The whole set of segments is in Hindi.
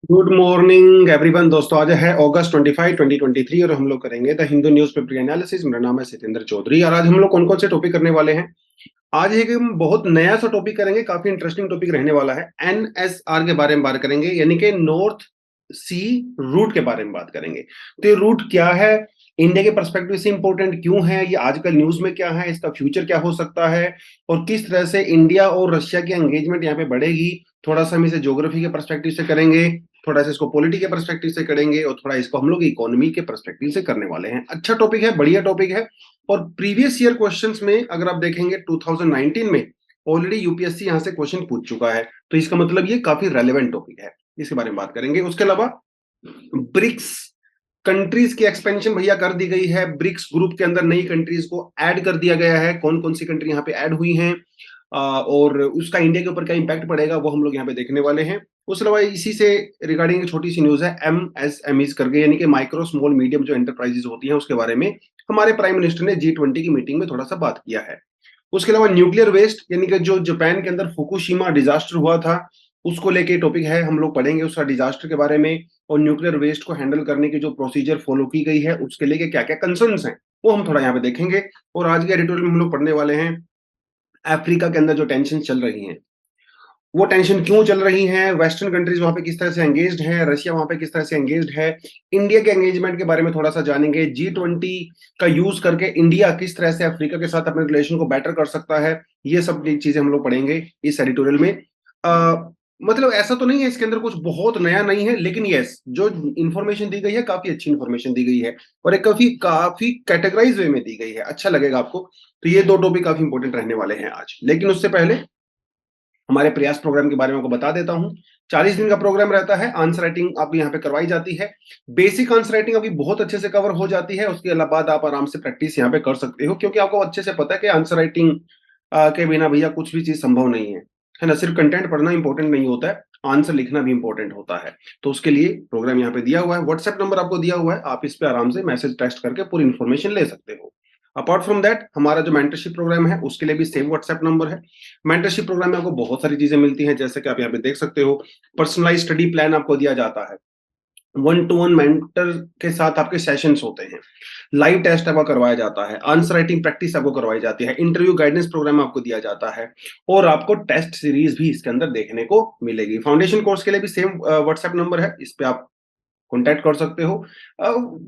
Good morning everyone. दोस्तों आज है अगस्त 25 2023 और हम लोग करेंगे द हिंदू न्यूज़पेपर एनालिसिस। मेरा नाम है सत्येंद्र चौधरी और आज हम लोग कौन कौन से टॉपिक करने वाले हैं। आज एक हम बहुत नया सा टॉपिक करेंगे, काफी इंटरेस्टिंग टॉपिक रहने वाला है। एनएसआर के बारे में बात करेंगे, यानी कि नॉर्थ सी रूट के बारे में बात करेंगे। तो ये रूट क्या है, इंडिया के पर्सपेक्टिव से इंपॉर्टेंट क्यों है, ये आजकल न्यूज में क्या है, इसका फ्यूचर क्या हो सकता है और किस तरह से इंडिया और रशिया की एंगेजमेंट यहाँ पे बढ़ेगी। थोड़ा सा हम इसे ज्योग्राफी के पर्सपेक्टिव से करेंगे, थोड़ा सा इसको पॉलिटी के पर्सपेक्टिव से करेंगे और थोड़ा इसको हम लोग इकोनॉमी के पर्सपेक्टिव से करने वाले हैं। अच्छा टॉपिक है, बढ़िया टॉपिक है। और प्रीवियस ईयर क्वेश्चंस में अगर आप देखेंगे 2019 में ऑलरेडी यूपीएससी यहां से क्वेश्चन पूछ चुका है, तो इसका मतलब ये काफी रेलेवेंट टॉपिक है, इसके बारे में बात करेंगे। उसके अलावा ब्रिक्स कंट्रीज की एक्सपेंशन भैया कर दी गई है, ब्रिक्स ग्रुप के अंदर नई कंट्रीज को ऐड कर दिया गया है। कौन कौन सी कंट्री यहाँ पे ऐड हुई हैं और उसका इंडिया के ऊपर क्या इंपैक्ट पड़ेगा वो हम लोग यहाँ पे देखने वाले हैं। उसके अलावा इसी से रिगार्डिंग एक छोटी सी न्यूज है, एमएसएमईज करके, यानी कि माइक्रो स्मॉल मीडियम जो एंटरप्राइजेस होती हैं, उसके बारे में हमारे प्राइम मिनिस्टर ने G20 की मीटिंग में थोड़ा सा बात किया है। उसके अलावा न्यूक्लियर वेस्ट, यानी कि जो जापान के अंदर फुकुशिमा डिजास्टर हुआ था, उसको लेके टॉपिक है, हम लोग पढ़ेंगे उसका डिजास्टर के बारे में और न्यूक्लियर वेस्ट को हैंडल करने की जो प्रोसीजर फॉलो की गई है उसके लेके क्या क्या कंसर्न्स हैं वो हम थोड़ा यहाँ पे देखेंगे। और आज के एडिटोरियल में हम लोग पढ़ने वाले हैं अफ्रीका के अंदर जो टेंशन चल रही हैं, वो टेंशन क्यों चल रही है, वेस्टर्न कंट्रीज वहां पे किस तरह से एंगेज्ड है, रशिया वहां पे किस तरह से एंगेज्ड है, इंडिया के एंगेजमेंट के बारे में थोड़ा सा जानेंगे। G20 का यूज करके इंडिया किस तरह से अफ्रीका के साथ अपने रिलेशन को बेटर कर सकता है, ये सब चीजें हम लोग पढ़ेंगे इस एडिटोरियल में। मतलब ऐसा तो नहीं है इसके अंदर कुछ बहुत नया नहीं है, लेकिन यस, जो इंफॉर्मेशन दी गई है काफी अच्छी इंफॉर्मेशन दी गई है और एक काफी काफी कैटेगराइज वे में दी गई है, अच्छा लगेगा आपको। तो ये दो टॉपिक काफी इंपॉर्टेंट रहने वाले हैं आज। लेकिन उससे पहले हमारे प्रयास प्रोग्राम के बारे में आपको बता देता हूं। 40 दिन का प्रोग्राम रहता है, आंसर राइटिंग आप यहाँ पे करवाई जाती है। बेसिक आंसर राइटिंग अभी बहुत अच्छे से कवर हो जाती है, उसके बाद आप आराम से प्रैक्टिस यहाँ पे कर सकते हो, क्योंकि आपको अच्छे से पता है कि आंसर राइटिंग के बिना भैया कुछ भी चीज संभव नहीं है ना। सिर्फ कंटेंट पढ़ना इंपॉर्टेंट नहीं होता है, आंसर लिखना भी इंपॉर्टेंट होता है। तो उसके लिए प्रोग्राम यहाँ पे दिया हुआ है, व्हाट्सएप नंबर आपको दिया हुआ है, आप इस पे आराम से मैसेज टेक्स्ट करके पूरी इन्फॉर्मेशन ले सकते हो। अपार्ट फ्रॉम दैट हमारा जो मेंटरशिप प्रोग्राम है उसके लिए भी सेम व्हाट्सएप नंबर है। मेंटरशिप प्रोग्राम में आपको बहुत सारी चीजें मिलती हैं, जैसे कि आप यहाँ पे देख सकते हो, पर्सनलाइज स्टडी प्लान आपको दिया जाता है, वन टू वन मेंटर के साथ आपके सेशंस होते हैं, लाइव टेस्ट आपका करवाया जाता है, आंसर राइटिंग प्रैक्टिस आपको करवाई जाती है, इंटरव्यू गाइडेंस प्रोग्राम आपको दिया जाता है और आपको टेस्ट सीरीज भी इसके अंदर देखने को मिलेगी। फाउंडेशन कोर्स के लिए भी सेम व्हाट्सएप नंबर है, इस पे आप कॉन्टैक्ट कर सकते हो।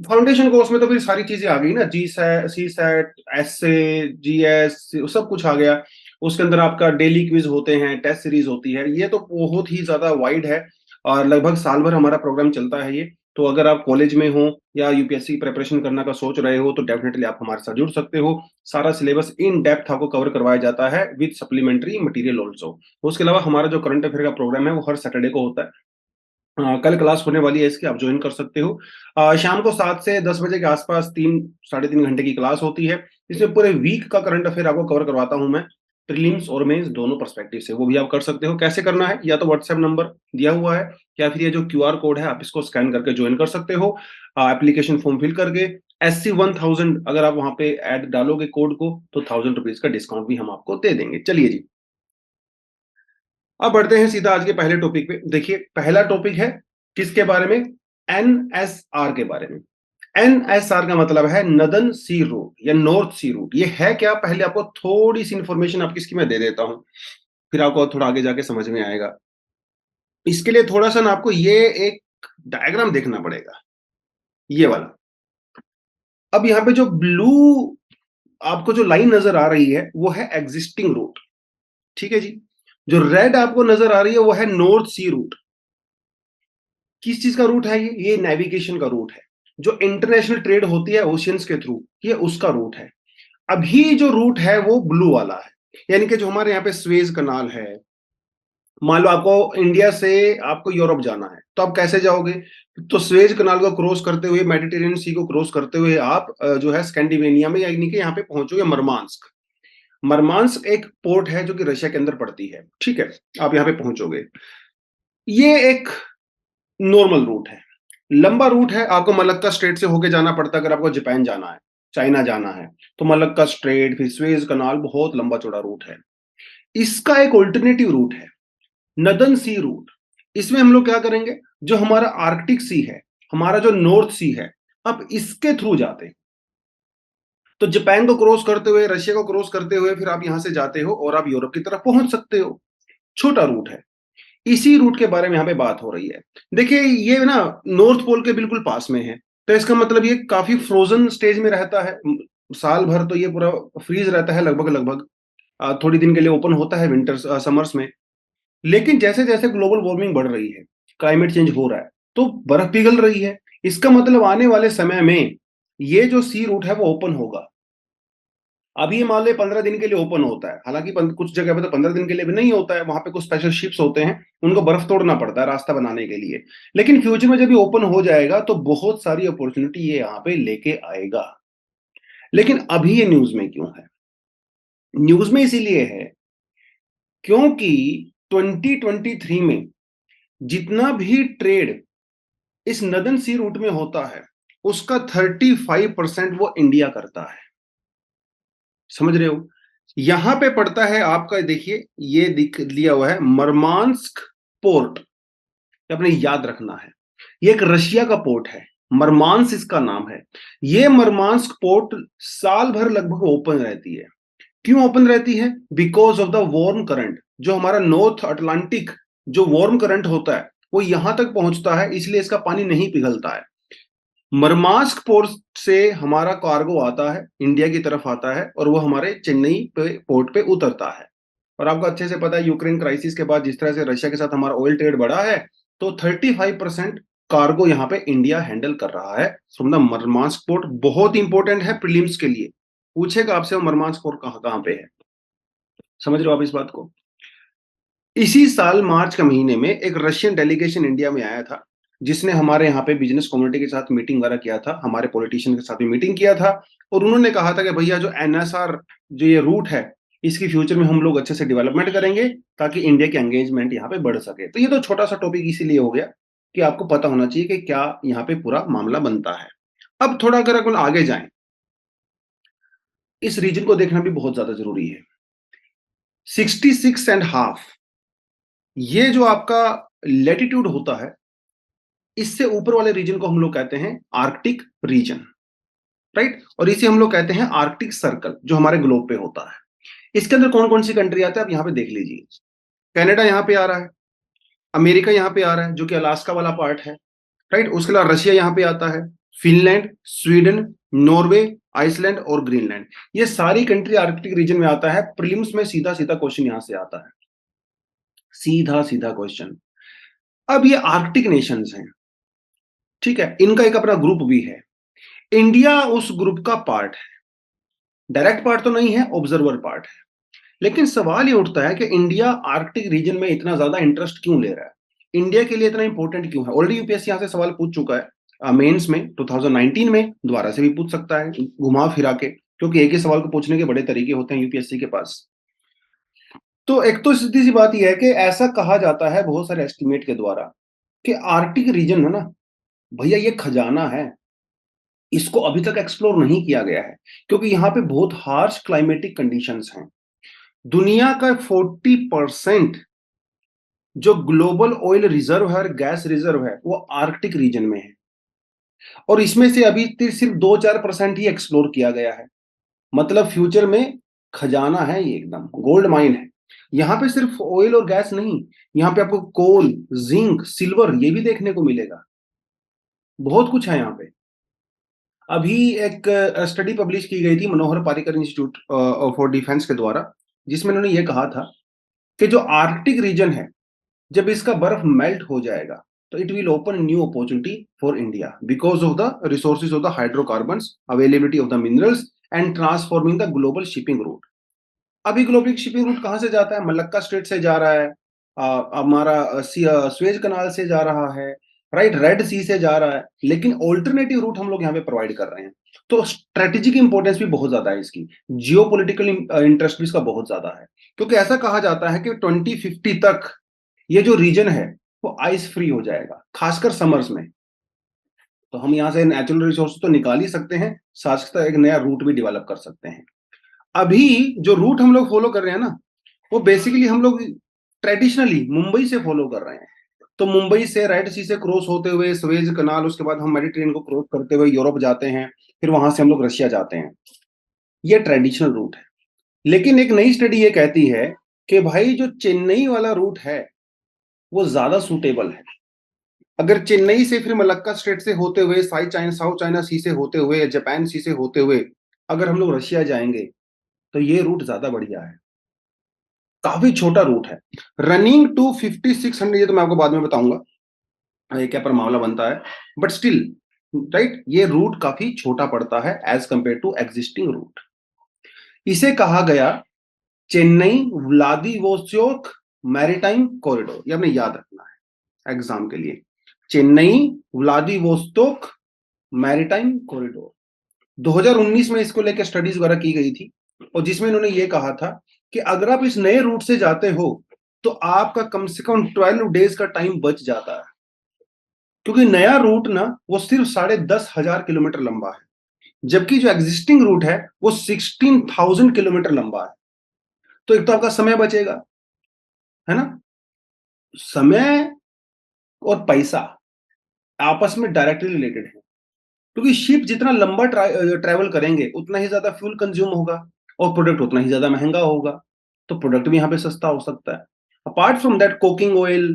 फाउंडेशन कोर्स में तो फिर सारी चीजें आ गई ना, G set, C set, S A, G S, सब कुछ आ गया। उसके अंदर आपका डेली क्विज होते हैं, टेस्ट सीरीज होती है, ये तो बहुत ही ज्यादा वाइड है और लगभग साल भर हमारा प्रोग्राम चलता है ये। तो अगर आप कॉलेज में हो या यूपीएससी की प्रिपरेशन करना का सोच रहे हो तो डेफिनेटली आप हमारे साथ जुड़ सकते हो। सारा सिलेबस इन डेप्थ आपको कवर करवाया जाता है विद सप्लीमेंट्री मटेरियल ऑल्सो। उसके अलावा हमारा जो करंट अफेयर का प्रोग्राम है वो हर सैटरडे को होता है। कल क्लास होने वाली है इसकी, आप ज्वाइन कर सकते हो। शाम को 7 से 10 बजे के आसपास 3 साढ़े 3 घंटे की क्लास होती है। इसमें पूरे वीक का करंट अफेयर आपको कवर करवाता हूं मैं, प्रीलिम्स और मेंस दोनों पर्सपेक्टिव से। वो भी आप कर सकते हो। कैसे करना है, या तो व्हाट्सएप नंबर दिया हुआ है या फिर ये जो क्यूआर कोड है आप इसको स्कैन करके ज्वाइन कर सकते हो, एप्लीकेशन फॉर्म फिल करके। SC1000 अगर आप वहां पे ऐड डालोगे कोड को तो ₹1000 का डिस्काउंट भी हम आपको दे देंगे। चलिए जी, अब बढ़ते हैं सीधा आज के पहले टॉपिक पे। देखिए पहला टॉपिक है किसके बारे में, एनएसआर के बारे में। एनएसआर का मतलब है नदन सी रूट या नॉर्थ सी रूट। ये है क्या, पहले आपको थोड़ी सी इंफॉर्मेशन आपकी इसकी मैं दे देता हूं, फिर आपको थोड़ा आगे जाके समझ में आएगा। इसके लिए थोड़ा सा ना आपको ये एक डायग्राम देखना पड़ेगा, ये वाला। अब यहाँ पे जो ब्लू आपको जो लाइन नजर आ रही है वो है एग्जिस्टिंग रूट, ठीक है जी। जो रेड आपको नजर आ रही है वो है नॉर्थ सी रूट। किस चीज का रूट है ये नेविगेशन का रूट है, जो इंटरनेशनल ट्रेड होती है ओशियंस के थ्रू, ये उसका रूट है। अभी जो रूट है वो ब्लू वाला है, यानी कि जो हमारे यहाँ पे स्वेज कनाल है। मान लो आपको इंडिया से आपको यूरोप जाना है तो आप कैसे जाओगे, तो स्वेज कनाल को क्रॉस करते हुए, मेडिटेरियन सी को क्रॉस करते हुए आप जो है स्कैंडिनेविया में, यानी कि यहाँ पे पहुंचोगे मरमांस्क। मरमांस्क एक पोर्ट है जो कि रशिया के अंदर पड़ती है, ठीक है। आप यहाँ पे पहुंचोगे, ये एक नॉर्मल रूट है। लंबा रूट है, आपको मलक्का स्ट्रेट से होके जाना पड़ता है अगर आपको जापान जाना है, चाइना जाना है, तो मलक्का स्ट्रेट फिर स्वेज कनाल, बहुत लंबा चौड़ा रूट है। इसका एक ऑल्टरनेटिव रूट है, नदन सी रूट। इसमें हम लोग क्या करेंगे, जो हमारा आर्कटिक सी है, हमारा जो नॉर्थ सी है, अब इसके थ्रू जाते हैं। तो जापान को क्रॉस करते हुए, रशिया को क्रॉस करते हुए फिर आप यहां से जाते हो और आप यूरोप की तरफ पहुंच सकते हो। छोटा रूट है। इसी रूट के बारे में यहाँ पे बात हो रही है। देखिए ये ना नॉर्थ पोल के बिल्कुल पास में है, तो इसका मतलब ये काफी फ्रोजन स्टेज में रहता है। साल भर तो ये पूरा फ्रीज रहता है लगभग लगभग। थोड़ी दिन के लिए ओपन होता है विंटर्स समर्स में। लेकिन जैसे जैसे ग्लोबल वार्मिंग बढ़ रही है, क्लाइमेट चेंज हो रहा है, तो बर्फ पिघल रही है। इसका मतलब आने वाले समय में ये जो सी रूट है वो ओपन होगा। अभी मान लो 15 दिन के लिए ओपन होता है, हालांकि कुछ जगह पे तो 15 दिन के लिए भी नहीं होता है, वहां पे कुछ स्पेशल शिप्स होते हैं, उनको बर्फ तोड़ना पड़ता है रास्ता बनाने के लिए। लेकिन फ्यूचर में जब ये ओपन हो जाएगा तो बहुत सारी अपॉर्चुनिटी ये यहाँ पे लेके आएगा। लेकिन अभी ये न्यूज में क्यों है? न्यूज में इसीलिए है क्योंकि 2023 में जितना भी ट्रेड इस नदन सी रूट में होता है, उसका 35% वो इंडिया करता है। समझ रहे हो? यहां पे पड़ता है आपका, देखिए ये दिख लिया हुआ है मरमांस्क पोर्ट। अपने याद रखना है, ये एक रशिया का पोर्ट है, मरमांस इसका नाम है। ये मरमांस्क पोर्ट साल भर लगभग ओपन रहती है। क्यों ओपन रहती है? Because of the warm current. जो हमारा नॉर्थ अटलांटिक जो वार्म करंट होता है वो यहां तक पहुंचता है, इसलिए इसका पानी नहीं पिघलता है। मरमास्क पोर्ट से हमारा कार्गो आता है, इंडिया की तरफ आता है, और वो हमारे चेन्नई पे पोर्ट पे उतरता है। और आपको अच्छे से पता है यूक्रेन क्राइसिस के बाद जिस तरह से रशिया के साथ हमारा ऑयल ट्रेड बढ़ा है, तो 35% कार्गो यहाँ पे इंडिया हैंडल कर रहा है फ्रॉम द मरमास्क पोर्ट। बहुत इंपॉर्टेंट है प्रीलिम्स के लिए, पूछेगा आपसे वो मरमास्क पोर्ट कहाँ कहाँ पे है। समझ रहे हो आप इस बात को? इसी साल मार्च के महीने में एक रशियन डेलीगेशन इंडिया में आया था, जिसने हमारे यहाँ पे बिजनेस कम्युनिटी के साथ मीटिंग वगैरह किया था, हमारे पॉलिटिशियन के साथ भी मीटिंग किया था। और उन्होंने कहा था कि भैया जो एनएसआर जो ये रूट है, इसकी फ्यूचर में हम लोग अच्छे से डेवलपमेंट करेंगे ताकि इंडिया की एंगेजमेंट यहाँ पे बढ़ सके। तो ये तो छोटा सा टॉपिक इसीलिए हो गया कि आपको पता होना चाहिए कि क्या यहाँ पे पूरा मामला बनता है। अब थोड़ा अगर अपन आगे जाएं, इस रीजन को देखना भी बहुत ज्यादा जरूरी है। 66.5 ये जो आपका लेटीट्यूड होता है, इससे ऊपर वाले रीजन को हम लोग कहते हैं आर्कटिक रीजन, राइट? और इसे हम लोग कहते हैं आर्कटिक सर्कल, जो हमारे ग्लोब पे होता है। इसके अंदर कौन कौन सी कंट्री आते हैं आप यहाँ पे देख लीजिए। कनाडा यहाँ पे आ रहा है, अमेरिका यहाँ पे आ रहा है जो कि अलास्का वाला पार्ट है, राइट? उसके अलावा रशिया यहाँ पे आता है, फिनलैंड, स्वीडन, नॉर्वे, आइसलैंड और ग्रीनलैंड। ये सारी कंट्री आर्कटिक रीजन में आता है। प्रीलिम्स में सीधा सीधा क्वेश्चन यहां से आता है, सीधा सीधा क्वेश्चन। अब ये आर्कटिक नेशंस हैं, ठीक है, इनका एक अपना ग्रुप भी है। इंडिया उस ग्रुप का पार्ट है, डायरेक्ट पार्ट तो नहीं है, ऑब्जर्वर पार्ट है। लेकिन सवाल ये उठता है कि इंडिया आर्कटिक रीजन में इतना ज्यादा इंटरेस्ट क्यों ले रहा है? इंडिया के लिए इतना इंपॉर्टेंट क्यों है? ऑलरेडी यूपीएससी यहां से सवाल पूछ चुका है मेंस में 2019 में, दोबारा से भी पूछ सकता है घुमा फिरा के, क्योंकि एक ही सवाल को पूछने के बड़े तरीके होते हैं यूपीएससी के पास। तो एक तो सीधी सी बात यह है कि ऐसा कहा जाता है बहुत सारे एस्टिमेट के द्वारा कि आर्कटिक रीजन है ना भैया, ये खजाना है, इसको अभी तक एक्सप्लोर नहीं किया गया है, क्योंकि यहाँ पे बहुत हार्श क्लाइमेटिक कंडीशंस हैं। दुनिया का 40% जो ग्लोबल ऑयल रिजर्व है और गैस रिजर्व है वो आर्कटिक रीजन में है, और इसमें से अभी सिर्फ 2-4% ही एक्सप्लोर किया गया है। मतलब फ्यूचर में खजाना है, ये एकदम गोल्ड माइन है। यहाँ पे सिर्फ ऑयल और गैस नहीं, यहाँ पे आपको कोल, जिंक, सिल्वर ये भी देखने को मिलेगा। बहुत कुछ है यहाँ पे। अभी एक स्टडी पब्लिश की गई थी मनोहर पारिकर इंस्टीट्यूट फॉर डिफेंस के द्वारा, जिसमें उन्होंने ये कहा था कि जो आर्कटिक रीजन है, जब इसका बर्फ मेल्ट हो जाएगा तो it will open new opportunity for India because of the resources of the hydrocarbons, availability of the minerals and transforming the global shipping root. अभी ग्लोबल शिपिंग रूट कहाँ से जाता है? मलक्का स्ट्रेट से जा रहा है, हमारा स्वेज कनाल से जा रहा है, राइट, रेड सी से जा रहा है। लेकिन ऑल्टरनेटिव रूट हम लोग यहाँ पे प्रोवाइड कर रहे हैं। तो स्ट्रेटेजिक इंपॉर्टेंस भी बहुत ज्यादा है इसकी, जियो पोलिटिकल इंटरेस्ट भी इसका बहुत ज्यादा है, क्योंकि ऐसा कहा जाता है कि 2050 तक ये जो रीजन है वो आइस फ्री हो जाएगा, खासकर समर्स में। तो हम यहाँ से नेचुरल रिसोर्स तो निकाल ही सकते हैं, साथ साथ एक नया रूट भी डेवलप कर सकते हैं। अभी जो रूट हम लोग फॉलो कर रहे हैं ना, वो बेसिकली हम लोग ट्रेडिशनली मुंबई से फॉलो कर रहे हैं। तो मुंबई से रेड सी से क्रॉस होते हुए स्वेज कनाल, उसके बाद हम मेडिटेरेनियन को क्रॉस करते हुए यूरोप जाते हैं, फिर वहां से हम लोग रशिया जाते हैं। ये ट्रेडिशनल रूट है। लेकिन एक नई स्टडी ये कहती है कि भाई जो चेन्नई वाला रूट है वो ज्यादा सूटेबल है। अगर चेन्नई से फिर मलक्का स्ट्रेट से होते हुए साउथ चाइना सी से होते हुए जापान सी से होते हुए अगर हम लोग रशिया जाएंगे तो ये रूट ज्यादा बढ़िया है। काफी छोटा रूट है, रनिंग टू 5600, ये तो मैं आपको बाद में बताऊंगा ये क्या पर मामला बनता है, बट स्टिल राइट, ये रूट काफी छोटा पड़ता है as compare to existing route. इसे कहा गया चेन्नई व्लादिवोस्तोक मैरीटाइम कॉरिडोर, ये आपने याद रखना है एग्जाम के लिए। चेन्नई व्लादिवोस्तोक मैरीटाइम कॉरिडोर 2019 में इसको लेकर स्टडीज वगैरह की गई थी, और जिसमें इन्होंने ये कहा था कि अगर आप इस नए रूट से जाते हो तो आपका कम से कम 12 डेज का टाइम बच जाता है, क्योंकि नया रूट ना वो सिर्फ 10,500 किलोमीटर लंबा है, जबकि जो एग्जिस्टिंग रूट है वो 16,000 किलोमीटर लंबा है। तो एक तो आपका समय बचेगा, है ना। समय और पैसा आपस में डायरेक्टली रिलेटेड है, क्योंकि शिप जितना लंबा ट्रैवल करेंगे उतना ही ज्यादा फ्यूल कंज्यूम होगा और प्रोडक्ट उतना ही ज्यादा महंगा होगा, तो प्रोडक्ट भी यहाँ पे सस्ता हो सकता है। Apart from that coking oil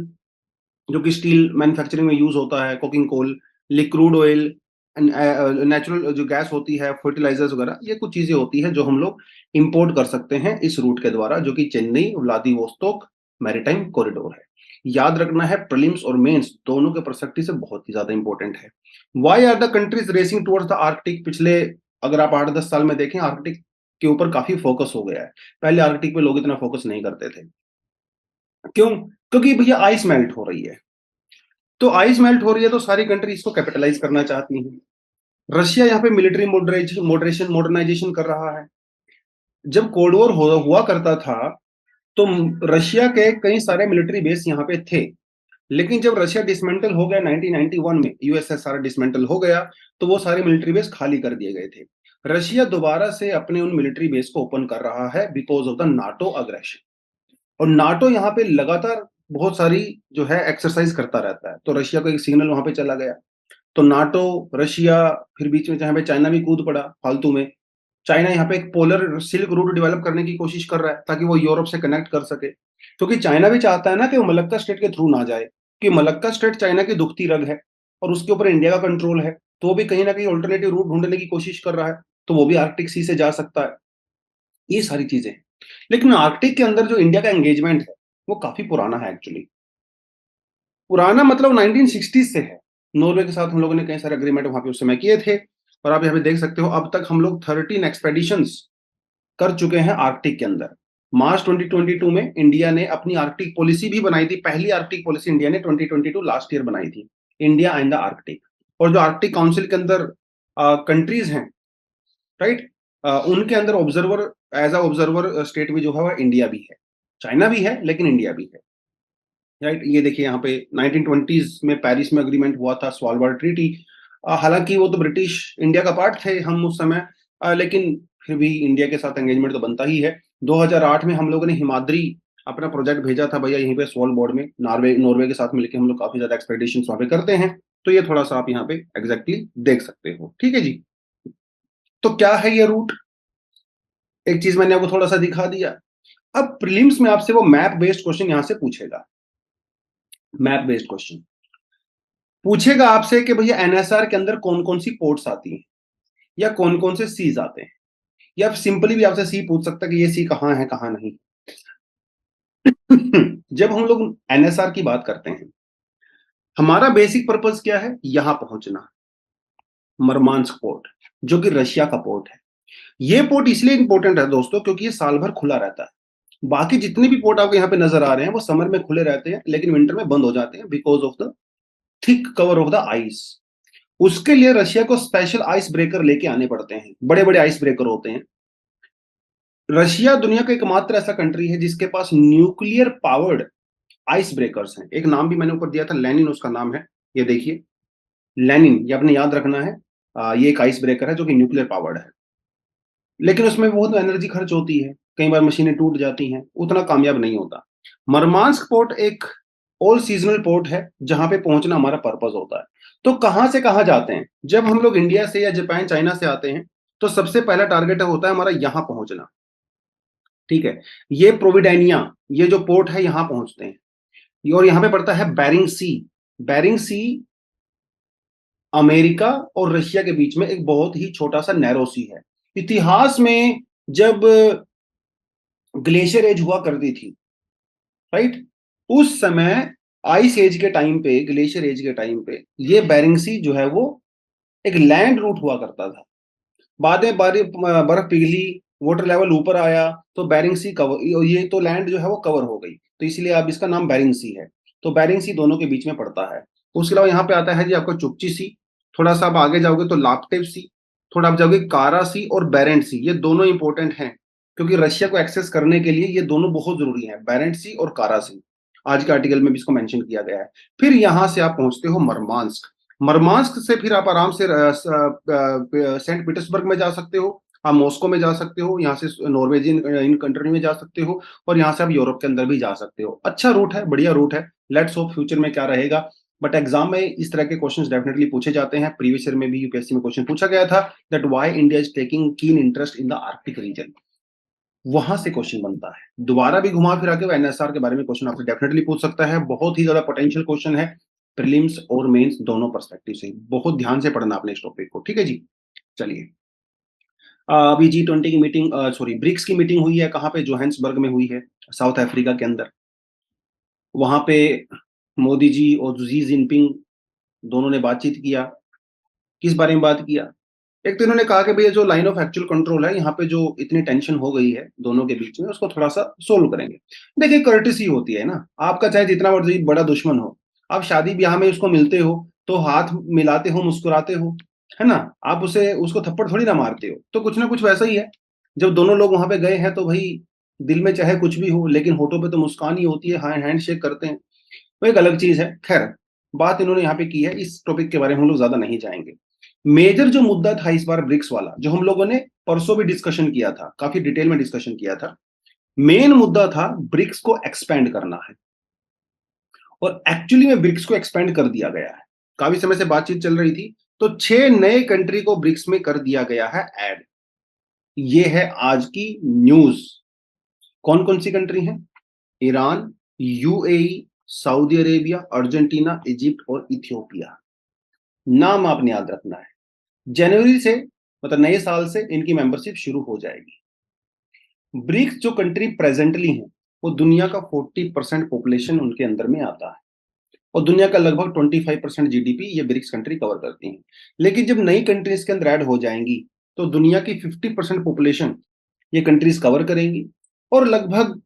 जो कि स्टील मैन्युफैक्चरिंग में यूज होता है, कोकिंग कोल, लिक्रूड ऑयल, नेचुरल जो गैस होती है, फर्टिलाइजर्स वगैरह, ये कुछ चीजें होती है जो हम लोग इंपोर्ट कर सकते हैं इस रूट के द्वारा, जो कि चेन्नई व्लादिवोस्तोक मैरीटाइम कॉरिडोर है। याद रखना है, प्रीलिम्स और मेंस दोनों के पर्सपेक्टिव से बहुत ही ज्यादा इंपॉर्टेंट है। Why are the countries racing towards the Arctic? पिछले अगर आप 8-10 साल में देखें, आर्कटिक के ऊपर काफी फोकस हो गया है। पहले आर्कटिक पे लोग इतना फोकस नहीं करते थे। क्यों? क्योंकि भैया आइस मेल्ट हो रही है, तो आइस मेल्ट हो रही है तो सारी कंट्री इसको कैपिटलाइज करना चाहती हैं। रशिया यहाँ पे मिलिट्री मॉडर्नाइजेशन कर रहा है। जब कोल्ड वॉर हुआ करता था तो रशिया के कई सारे मिलिट्री बेस यहाँ पे थे, लेकिन जब रशिया डिसमेंटल हो गया 1991 में, यूएसएसआर डिसमेंटल हो गया, तो वो सारे मिलिट्री बेस खाली कर दिए गए थे। रशिया दोबारा से अपने उन मिलिट्री बेस को ओपन कर रहा है because of the NATO aggression, और नाटो यहाँ पे लगातार बहुत सारी जो है एक्सरसाइज करता रहता है, तो रशिया को एक सिग्नल वहां पे चला गया। तो नाटो, रशिया, फिर बीच में जहां पे चाइना भी कूद पड़ा फालतू में। चाइना यहाँ पे एक पोलर सिल्क रूट डेवलप करने की कोशिश कर रहा है ताकि वो यूरोप से कनेक्ट कर सके, क्योंकि चाइना भी चाहता है ना कि वो मलक्का स्टेट के थ्रू ना जाए, कि मलक्का स्टेट चाइना की दुखती रग है और उसके ऊपर इंडिया का कंट्रोल है, तो वो भी कहीं ना कहीं ऑल्टरनेटिव रूट ढूंढने की कोशिश कर रहा है, तो वो भी आर्कटिक सी से जा सकता है। ये सारी चीजें। लेकिन आर्कटिक के अंदर जो इंडिया का एंगेजमेंट है वो काफी पुराना है एक्चुअली। पुराना मतलब 1960 से है। नॉर्वे के साथ हम लोगों ने कई सारे एग्रीमेंट वहां पे उस समय किए थे, और आप यहाँ पे देख सकते हो अब तक हम लोग 13 एक्सपेडिशंस कर चुके हैं आर्कटिक के अंदर। मार्च 2022 में इंडिया ने अपनी आर्कटिक पॉलिसी भी बनाई थी, पहली आर्कटिक पॉलिसी इंडिया ने 2022 लास्ट ईयर बनाई थी, इंडिया एंड द आर्कटिक। और जो आर्कटिक काउंसिल के अंदर कंट्रीज हैं, राइट, उनके अंदर observer, as a observer state भी जो है वह इंडिया भी है, चाइना भी है लेकिन इंडिया भी है, राइट। ये देखिए यहाँ पे 1920s में पेरिस में अग्रीमेंट हुआ था, स्वालबार्ड ट्रीटी। हालांकि वो तो ब्रिटिश इंडिया का पार्ट थे हम उस समय, लेकिन फिर भी इंडिया के साथ एंगेजमेंट तो बनता ही है। 2008 में हम लोगों ने हिमाद्री अपना प्रोजेक्ट भेजा था भैया यहीं पे स्वालबार्ड में, नॉर्वे नॉर्वे के साथ मिलकर हम लोग काफी ज्यादा एक्सपेडिशन वहां पे करते हैं। तो ये थोड़ा सा आप यहाँ पे एग्जैक्टली देख सकते हो, ठीक है जी। तो क्या है ये रूट? एक चीज मैंने आपको थोड़ा सा दिखा दिया। अब प्रीलिम्स में आपसे वो मैप बेस्ड क्वेश्चन यहाँ से पूछेगा, मैप बेस्ड क्वेश्चन पूछेगा आपसे कि भैया एनएसआर के अंदर कौन कौन सी पोर्ट्स आती हैं या कौन कौन से सीज आते हैं, या सिंपली भी आपसे सी पूछ सकता है कि ये सी कहाँ है कहाँ नहीं। जब हम लोग एनएसआर की बात करते हैं, हमारा बेसिक पर्पस क्या है? यहां पहुंचना, मरमांस्क पोर्ट, जो कि रशिया का पोर्ट है। ये पोर्ट इसलिए इंपॉर्टेंट है दोस्तों क्योंकि ये साल भर खुला रहता है। बाकी जितने भी पोर्ट आपको यहाँ पे नजर आ रहे हैं वो समर में खुले रहते हैं लेकिन विंटर में बंद हो जाते हैं because of the thick cover of the ice. उसके लिए रशिया को स्पेशल आइस ब्रेकर लेके आने पड़ते हैं, बड़े बड़े आइस ब्रेकर होते हैं। रशिया दुनिया का एकमात्र ऐसा कंट्री है जिसके पास न्यूक्लियर पावर्ड आइस ब्रेकर्स हैं। एक नाम भी मैंने ऊपर दिया था, लेनिन उसका नाम है, ये देखिए लेनिन, ये आपने याद रखना है। ये एक आइस ब्रेकर है जो कि न्यूक्लियर पावर्ड है, लेकिन उसमें बहुत एनर्जी खर्च होती है, कई बार मशीनें टूट जाती हैं, उतना कामयाब नहीं होता। मरमांस्क पोर्ट एक ऑल सीजनल पोर्ट है जहां पे पहुंचना हमारा पर्पस होता है। तो कहां से कहां जाते हैं? जब हम लोग इंडिया से या जापान चाइना से आते हैं तो सबसे पहला टारगेट होता है हमारा यहां पहुंचना। ठीक है, ये प्रोविडेनिया, ये जो पोर्ट है यहां पहुंचते हैं और यहां पे पड़ता है बैरिंग सी। बैरिंग सी अमेरिका और रशिया के बीच में एक बहुत ही छोटा सा नैरो सी है। इतिहास में जब ग्लेशियर एज हुआ करती थी, राइट, उस समय आइस एज के टाइम पे, ग्लेशियर एज के टाइम पे ये बेरिंग सी जो है वो एक लैंड रूट हुआ करता था। बाद में बर्फ पिघली, वाटर लेवल ऊपर आया तो बेरिंग सी कवर, ये तो लैंड जो है वो कवर हो गई, तो इसलिए अब इसका नाम बेरिंग सी है। तो बेरिंग सी दोनों के बीच में पड़ता है। उसके अलावा यहाँ पे आता है जी आपका चुपची सी, थोड़ा सा आप आगे जाओगे तो लाप्टेव सी, थोड़ा आप जाओगे कारा सी और बेरेंट सी। ये दोनों इंपॉर्टेंट हैं क्योंकि रशिया को एक्सेस करने के लिए ये दोनों बहुत जरूरी हैं, बेरेंट सी और कारा सी। आज के आर्टिकल में भी इसको मेंशन किया गया है। फिर यहां से आप पहुंचते हो मरमांस्क। मरमांस्क से फिर आप आराम से सेंट पीटर्सबर्ग में जा सकते हो, आप मॉस्को में जा सकते हो, यहाँ से नॉर्वेजियन इन कंट्री में जा सकते हो, और यहाँ से आप यूरोप के अंदर भी जा सकते हो। अच्छा रूट है, बढ़िया रूट है। लेट्स होप फ्यूचर में क्या रहेगा, बट एग्जाम में इस तरह के क्वेश्चंस डेफिनेटली पूछे जाते हैं। प्रीवियस ईयर में भी यूपीएससी में क्वेश्चन पूछा गया था that why India is taking keen interest in the Arctic region, वहां से क्वेश्चन बनता है। दोबारा भी घुमा फिरा के एनएसआर के बारे में क्वेश्चन आपसे डेफिनेटली पूछ सकता है। बहुत ही ज्यादा पोटेंशियल क्वेश्चन है, प्रीलिम्स और मेंस दोनों पर्सपेक्टिव से। बहुत ध्यान से पढ़ना आपने इस टॉपिक को, ठीक है जी। चलिए, अभी G20 की मीटिंग, सॉरी ब्रिक्स की मीटिंग हुई है, कहाँ पे? जोहान्सबर्ग में हुई है, साउथ अफ्रीका के अंदर। वहां पे मोदी जी और जी जिनपिंग दोनों ने बातचीत किया। किस बारे में बात किया? एक तो इन्होंने कहा कि भैया जो लाइन ऑफ एक्चुअल कंट्रोल है, यहाँ पे जो इतनी टेंशन हो गई है दोनों के बीच में, उसको थोड़ा सा सोल्व करेंगे। देखिए, कर्टिसी होती है ना, आपका चाहे जितना मर्जी बड़ा दुश्मन हो, आप शादी ब्याह में उसको मिलते हो तो हाथ मिलाते हो, मुस्कुराते हो, है ना? आप उसे उसको थप्पड़ थोड़ी ना मारते हो। तो कुछ ना कुछ वैसा ही है। जब दोनों लोग वहां पे गए हैं तो भाई दिल में चाहे कुछ भी हो लेकिन होठों पे तो मुस्कान ही होती है, हाँ हैंड शेक करते हैं, वो एक अलग चीज है। खैर, बात इन्होंने यहाँ पे की है, इस टॉपिक के बारे में हम लोग ज्यादा नहीं जाएंगे। मेजर जो मुद्दा था इस बार ब्रिक्स वाला, जो हम लोगों ने परसों भी डिस्कशन किया था, काफी डिटेल में डिस्कशन किया था, मेन मुद्दा था ब्रिक्स को एक्सपेंड करना है। और एक्चुअली में ब्रिक्स को एक्सपेंड कर दिया गया है। काफी समय से बातचीत चल रही थी, तो 6 नए कंट्री को ब्रिक्स में कर दिया गया है ऐड। ये है आज की न्यूज। कौन कौन सी कंट्री है? Iran, UAE, Saudi Arabia, Argentina, Egypt और इथियोपिया। नाम आपने याद रखना है। जनवरी से, मतलब नए साल से इनकी मेंबरशिप शुरू हो जाएगी। ब्रिक्स जो कंट्री प्रेजेंटली है वो दुनिया का 40% पॉपुलेशन उनके अंदर में आता है और दुनिया का लगभग 25% जीडीपी ये ब्रिक्स कंट्री कवर करती हैं। लेकिन जब नई कंट्रीज के अंदर ऐड हो जाएंगी तो दुनिया की 50% पॉपुलेशन ये कंट्रीज कवर करेंगी और लगभग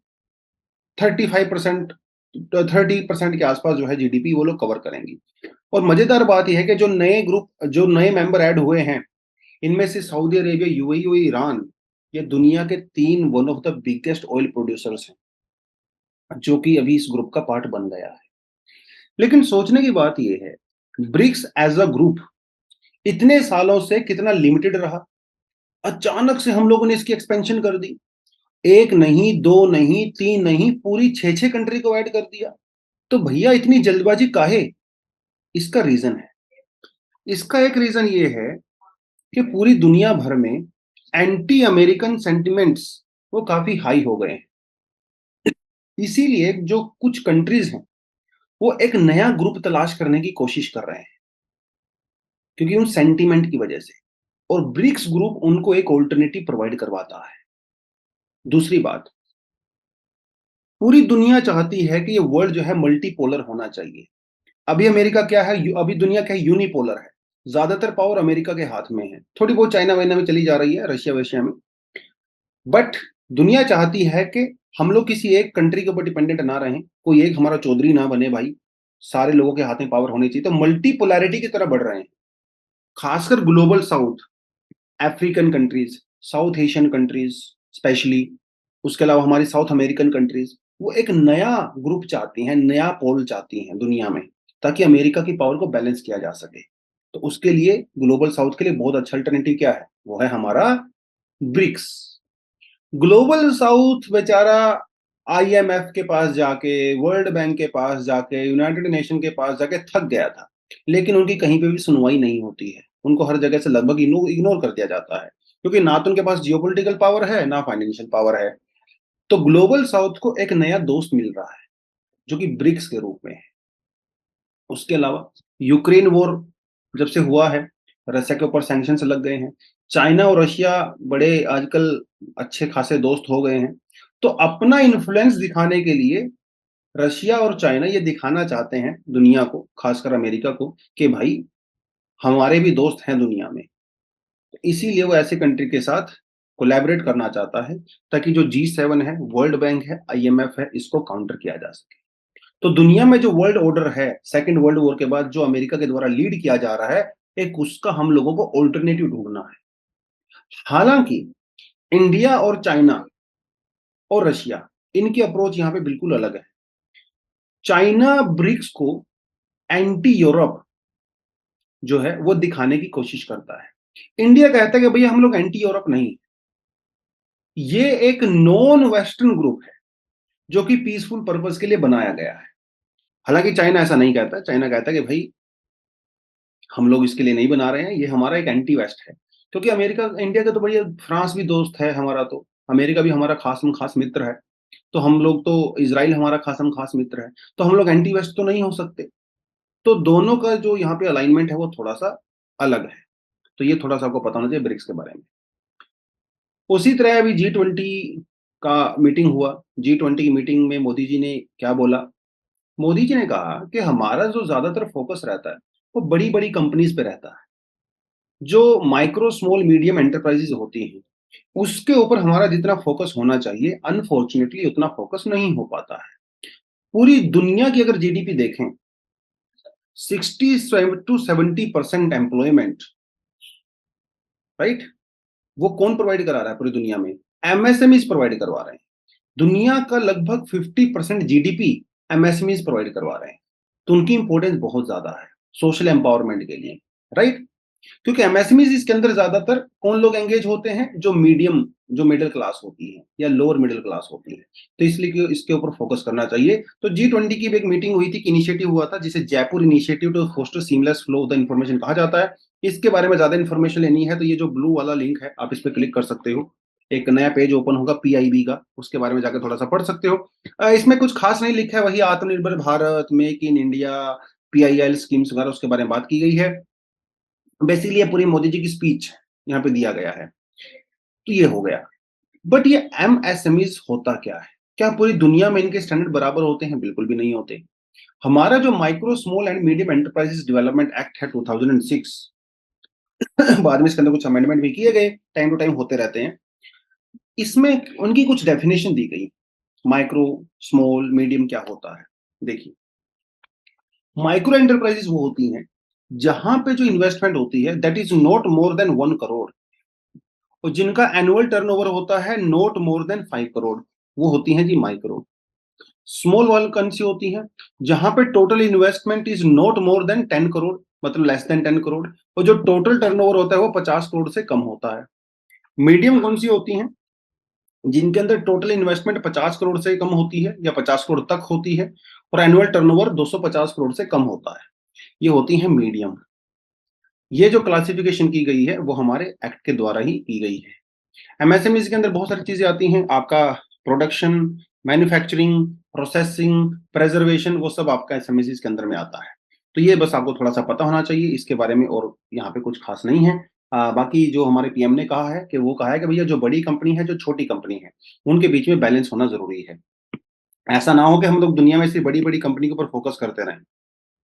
35%, 30% के आसपास जो है जीडीपी वो लोग कवर करेंगी। और मजेदार बात यह है कि जो नए ग्रुप, जो नए मेंबर ऐड हुए हैं, इनमें से सऊदी अरेबिया, यूएई और ईरान, ये दुनिया के 3 one of the biggest oil producers हैं, जो कि अभी इस ग्रुप का पार्ट बन गया है। लेकिन सोचने की बात यह है, ब्रिक्स एज अ ग्रुप इतने सालों से कितना लिमिटेड रहा। अचानक से हम लोगों ने इसकी एक्सपेंशन कर दी। एक नहीं, दो नहीं, तीन नहीं, पूरी 6 कंट्री को ऐड कर दिया। तो भैया इतनी जल्दबाजी काहे? इसका रीजन है। इसका एक रीजन ये है कि पूरी दुनिया भर में एंटी अमेरिकन सेंटिमेंट्स वो काफी हाई हो गए हैं। इसीलिए जो कुछ कंट्रीज हैं वो एक नया ग्रुप तलाश करने की कोशिश कर रहे हैं, क्योंकि उन सेंटीमेंट की वजह से। और ब्रिक्स ग्रुप उनको एक ऑल्टरनेटिव प्रोवाइड करवाता है। दूसरी बात, पूरी दुनिया चाहती है कि ये वर्ल्ड जो है मल्टीपोलर होना चाहिए। अभी अमेरिका क्या है, अभी दुनिया क्या है, यूनिपोलर है। ज्यादातर पावर अमेरिका के हाथ में है, थोड़ी बहुत चाइना वाइना में चली जा रही है, रशिया वशिया में। बट दुनिया चाहती है कि हम लोग किसी एक कंट्री के ऊपर डिपेंडेंट ना रहें, कोई एक हमारा चौधरी ना बने भाई, सारे लोगों के हाथ में पावर होनी चाहिए। तो मल्टीपोलैरिटी की तरफ बढ़ रहे हैं, खासकर global south, African countries, south Asian countries specially, उसके अलावा हमारी साउथ अमेरिकन कंट्रीज, वो एक नया ग्रुप चाहती हैं, नया पोल चाहती हैं दुनिया में, ताकि अमेरिका की पावर को बैलेंस किया जा सके। तो उसके लिए ग्लोबल साउथ के लिए बहुत अच्छा अल्टरनेटिव क्या है, वो है हमारा ब्रिक्स। ग्लोबल साउथ बेचारा आईएमएफ के पास जाके, वर्ल्ड बैंक के पास जाके, यूनाइटेड नेशन के पास जाके थक गया था, लेकिन उनकी कहीं पे भी सुनवाई नहीं होती है। उनको हर जगह से लगभग इग्नोर कर दिया जाता है, क्योंकि ना तो उनके पास जियोपॉलिटिकल पावर है, ना फाइनेंशियल पावर है। तो ग्लोबल साउथ को एक नया दोस्त मिल रहा है, जो कि ब्रिक्स के रूप में है। उसके अलावा यूक्रेन वॉर जब से हुआ है, रशिया के ऊपर सैंक्शंस लग गए हैं। चाइना और रशिया बड़े आजकल अच्छे खासे दोस्त हो गए हैं। तो अपना इन्फ्लुएंस दिखाने के लिए रशिया और चाइना ये दिखाना चाहते हैं दुनिया को, खासकर अमेरिका को, कि भाई हमारे भी दोस्त हैं दुनिया में। इसीलिए वो ऐसे कंट्री के साथ कोलैबोरेट करना चाहता है, ताकि जो G7 है, वर्ल्ड बैंक है, आईएमएफ है, इसको काउंटर किया जा सके। तो दुनिया में जो वर्ल्ड ऑर्डर है, सेकेंड वर्ल्ड वॉर के बाद जो अमेरिका के द्वारा लीड किया जा रहा है, एक उसका हम लोगों को ऑल्टरनेटिव ढूंढना है। हालांकि इंडिया और चाइना और रशिया, इनकी अप्रोच यहां पे बिल्कुल अलग है। चाइना ब्रिक्स को एंटी यूरोप जो है वो दिखाने की कोशिश करता है। इंडिया कहता है कि भैया हम लोग एंटी यूरोप नहीं, ये एक नॉन वेस्टर्न ग्रुप है जो कि पीसफुल पर्पस के लिए बनाया गया है। हालांकि चाइना ऐसा नहीं कहता, चाइना कहता है कि भाई हम लोग इसके लिए नहीं बना रहे हैं, ये हमारा एक एंटी वेस्ट है। क्योंकि अमेरिका इंडिया का तो बढ़िया, फ्रांस भी दोस्त है हमारा, तो अमेरिका भी हमारा खासम खास मित्र है। तो हम लोग तो, इसराइल हमारा खासम खास मित्र है, तो हम लोग एंटी वेस्ट तो नहीं हो सकते। तो दोनों का जो यहाँ पे अलाइनमेंट है वो थोड़ा सा अलग है। तो ये थोड़ा सा आपको पता होना चाहिए ब्रिक्स के बारे में। उसी तरह अभी G20 का मीटिंग हुआ। G20 की मीटिंग में मोदी जी ने क्या बोला? मोदी जी ने कहा कि हमारा जो ज्यादातर फोकस रहता है वो बड़ी बड़ी कंपनीज पे रहता है। जो माइक्रो स्मॉल मीडियम एंटरप्राइजेज होती हैं, उसके ऊपर हमारा जितना फोकस होना चाहिए, अनफॉर्चुनेटली उतना फोकस नहीं हो पाता है। पूरी दुनिया की अगर जीडीपी देखें, 60 to 70% एम्प्लॉयमेंट, राइट, वो कौन प्रोवाइड करा रहा है पूरी दुनिया में? एमएसएमईज प्रोवाइड करवा रहे हैं। दुनिया का लगभग 50% जीडीपी एमएसएमईज प्रोवाइड करवा रहे हैं। तो उनकी इंपॉर्टेंस बहुत ज्यादा है सोशल एम्पावरमेंट के लिए, राइट। क्योंकि एमएसएमईज इसके अंदर ज्यादातर कौन लोग एंगेज होते हैं? जो मीडियम, जो मिडिल क्लास होती है या लोअर मिडिल क्लास होती है। तो इसलिए इसके ऊपर फोकस करना चाहिए। तो G20 की भी एक मीटिंग हुई थी, इनिशिएटिव हुआ था, जिसे Jaipur initiative to foster seamless flow of the information कहा जाता है। इसके बारे में ज्यादा इन्फॉर्मेशन लेनी है तो ये जो ब्लू वाला लिंक है, आप इस पर क्लिक कर सकते हो। एक नया पेज ओपन होगा पीआईबी का, उसके बारे में जाकर थोड़ा सा पढ़ सकते हो। इसमें कुछ खास नहीं लिखा है, वही आत्मनिर्भर Bharat, make in India, PIL schemes वगैरह उसके बारे में बात की गई है। बेसिकली ये पूरी मोदी जी की स्पीच यहाँ पे दिया गया है। तो ये हो गया। बट ये एमएसएमईज होता क्या है? क्या पूरी दुनिया में इनके स्टैंडर्ड बराबर होते हैं? बिल्कुल भी नहीं होते। हमारा जो micro small and medium enterprises development act है 2006, बाद में इसके अंदर कुछ अमेंडमेंट भी किए गए, टाइम टू टाइम होते रहते हैं। इसमें उनकी कुछ डेफिनेशन दी गई। माइक्रो स्मॉल मीडियम क्या होता है? देखिए, माइक्रो एंटरप्राइजेस वो होती हैं जहां पे जो इन्वेस्टमेंट होती है that is not more than 1 crore, और जिनका एनुअल टर्नओवर होता है नॉट मोर देन 5 करोड़, वो होती हैं जी माइक्रो। स्मॉल वाली कौन सी होती है? जहां पे total investment is not more than 10 crore, मतलब लेस देन 10 करोड़, और जो टोटल टर्नओवर होता है वो 50 करोड़ से कम होता है। मीडियम कौन सी होती है? जिनके अंदर टोटल इन्वेस्टमेंट 50 करोड़ से कम होती है या 50 करोड़ तक होती है, और एनुअल टर्नओवर 250 करोड़ से कम होता है। ये होती है मीडियम। ये जो क्लासिफिकेशन की गई है वो हमारे एक्ट के द्वारा ही की गई है। एमएसएमई के अंदर बहुत सारी चीजें आती हैं, आपका प्रोडक्शन, मैन्युफैक्चरिंग, प्रोसेसिंग, प्रेजर्वेशन, वो सब आपका एमएसएमई के अंदर में आता है। तो ये बस आपको थोड़ा सा पता होना चाहिए इसके बारे में, और यहाँ पे कुछ खास नहीं है। बाकी जो हमारे पीएम ने कहा है कि वो कहा है कि भैया जो बड़ी कंपनी है, जो छोटी कंपनी है, उनके बीच में बैलेंस होना जरूरी है। ऐसा ना हो कि हम लोग दुनिया में सिर्फ बड़ी बड़ी कंपनी के ऊपर फोकस करते रहें